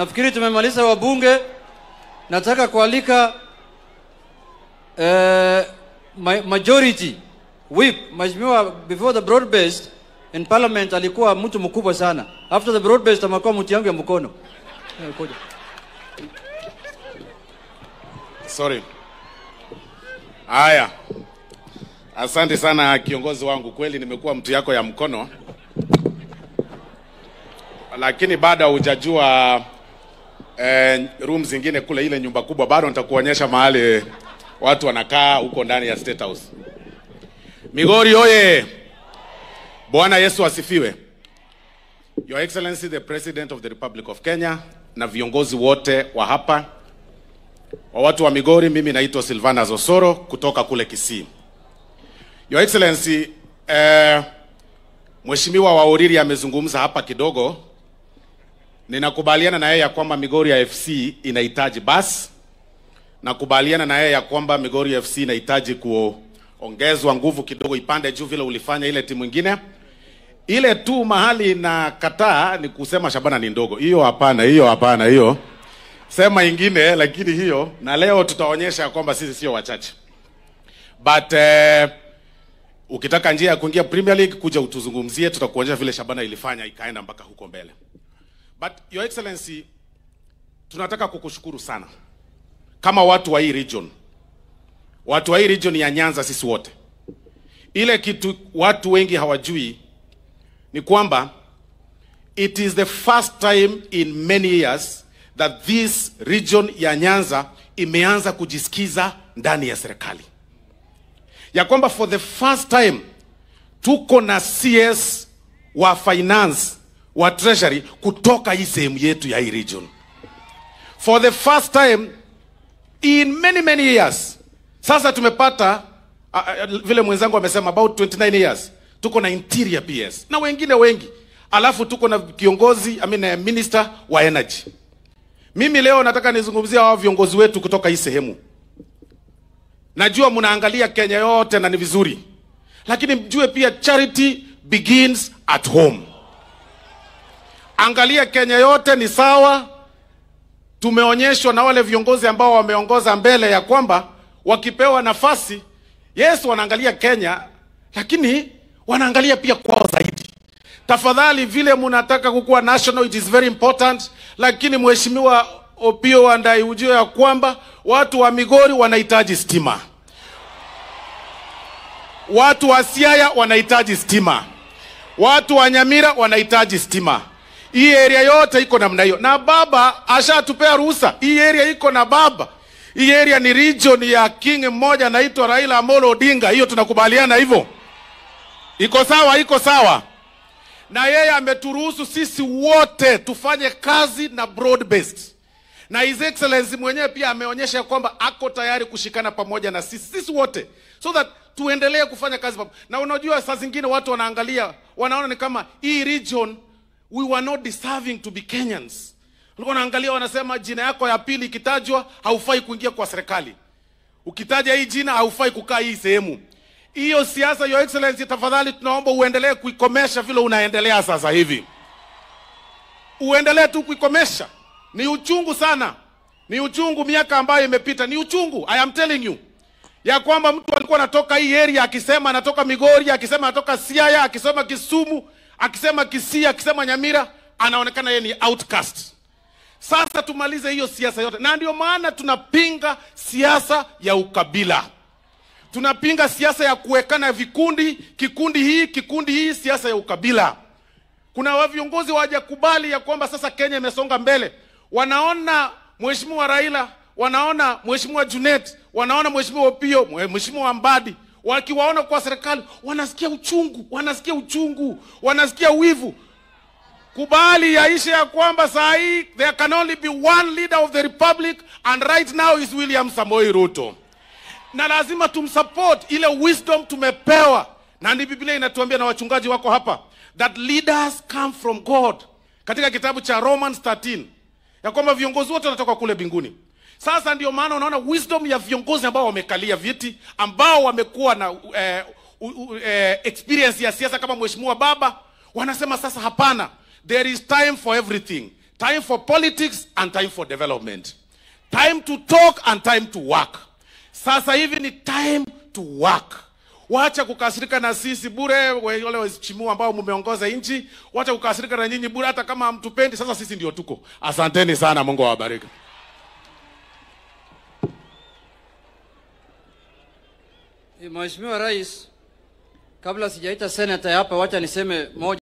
Nafikiri tumemaliza wabunge. Nataka kualika majority whip. Mheshimiwa, before the broad based in parliament alikuwa mtu mkubwa sana. After the broad based amekuwa mtu yangu ya mkono. Sorry. Haya. Asante sana kiongozi wangu, kweli nimekuwa mtu yako ya mkono. Lakini baada hujajua room zingine kule ile nyumba kubwa, bado nitakuonyesha mahali watu wanakaa huko ndani ya State House. Migori oye! Bwana Yesu asifiwe. Your Excellency the President of the Republic of Kenya na viongozi wote wa hapa, wa watu wa Migori, mimi naitwa Silvanus Osoro kutoka kule Kisii. Your Excellency, Mheshimiwa wa Oriri amezungumza hapa kidogo. Ninakubaliana na yeye ya kwamba Migori ya FC inahitaji basi. Nakubaliana na yeye ya kwamba Migori ya FC inahitaji kuongezwa nguvu kidogo, ipande juu vile ulifanya ile timu nyingine. Ile tu mahali na kataa ni kusema Shabana ni ndogo. Hiyo hapana, hiyo. Sema ingine, lakini hiyo, na leo tutaonyesha kwamba sisi sio wachache. But ukitaka njia ya kuingia Premier League, kuja utuzungumzie, tutakuonyesha vile Shabana ilifanya ikaenda mpaka huko mbele. But Your Excellency, tunataka kukushukuru sana kama watu wa hii region. Watu wa hii region ya Nyanza sisi wote. Ile kitu watu wengi hawajui ni kwamba it is the first time in many years that this region ya Nyanza imeanza kujisikiza ndani ya serikali. Ya kwamba for the first time tuko na CS wa finance, wa treasury kutoka hii sehemu yetu ya hii region. For the first time in many years. Sasa tumepata vile mwenzangu amesema about 29 years. Tuko na interior PS na wengine wengi. Alafu tuko na kiongozi, minister wa energy. Mimi leo nataka nizungumzia hao viongozi wetu kutoka hii sehemu. Najua mnaangalia Kenya yote na ni vizuri. Lakini mjue pia charity begins at home. Angalia Kenya yote ni sawa. Tumeonyeshwa na wale viongozi ambao wameongoza mbele ya kwamba wakipewa nafasi, yes wanaangalia Kenya, lakini wanaangalia pia kwao zaidi. Tafadhali vile mnataka kukua national, it is very important, lakini Mheshimiwa Opiyo Wandayi ujue ya kwamba watu wa Migori wanahitaji stima. Watu wa Siaya wanahitaji stima. Watu wa Nyamira wanahitaji stima. Hii area yote iko namna hiyo. Na baba ashatupea ruhusa. Hii area iko na baba. Hii area ni region ya king mmoja anaitwa Raila Amolo Odinga. Hiyo tunakubaliana hivyo. Iko sawa. Na yeye ameturuhusu sisi wote tufanye kazi na broad based. Na His Excellency mwenyewe pia ameonyesha kwamba ako tayari kushikana pamoja na sisi wote. So that tuendelee kufanya kazi pamoja. Na unajua saa zingine watu wanaangalia, wanaona ni kama hii region we were not deserving to be Kenyans. Walikuwa wanaangalia wanasema jina yako ya pili ikitajwa haufai kuingia kwa serikali. Ukitaja hii jina haufai kukaa hii sehemu. Hiyo siasa, Your Excellency, tafadhali tunaomba uendelee kuikomesha vile unaendelea sasa hivi. Uendelee tu kuikomesha. Ni uchungu sana. Ni uchungu miaka ambayo imepita. Ni uchungu. I am telling you. Ya kwamba mtu alikuwa anatoka hii area akisema anatoka Migori, akisema anatoka Siaya, akisema Kisumu, akisema Kisii, akisema Nyamira, anaonekana yeye ni outcast. Sasa tumalize hiyo siasa yote. Na ndio maana tunapinga siasa ya ukabila. Tunapinga siasa ya kuwekana vikundi, kikundi hii, siasa ya ukabila. Kuna viongozi hawajakubali ya kwamba sasa Kenya imesonga mbele. Wanaona Mheshimiwa Raila, wanaona Mheshimiwa Junet, wanaona Mheshimiwa Opiyo, Mheshimiwa Mbadi, wakiwaona kwa serikali wanasikia uchungu, wanasikia wivu. Kubali yaishe ya kwamba saa hii there can only be one leader of the republic, and right now is William Samoei Ruto. Na lazima tumsupport ile wisdom tumepewa. Na ndi Biblia inatuambia na wachungaji wako hapa that leaders come from God. Katika kitabu cha Romans 13 ya kwamba viongozi wote wanatoka kule mbinguni. Sasa ndio maana unaona wisdom ya viongozi ambao wamekalia viti, ambao wamekuwa na experience ya siasa kama Mheshimiwa Baba, wanasema sasa hapana, there is time for everything. Time for politics and time for development. Time to talk and time to work. Sasa hivi ni time to work. Wacha kukasirika na sisi bure, wale waheshimiwa ambao mumeongoza nchi. Wacha kukasirika na nyinyi bure hata kama hamtupendi. Sasa sisi ndio tuko. Asanteni sana, Mungu awabariki. Mheshimiwa Rais, kabla sijaita senator hapa, wacha niseme moja.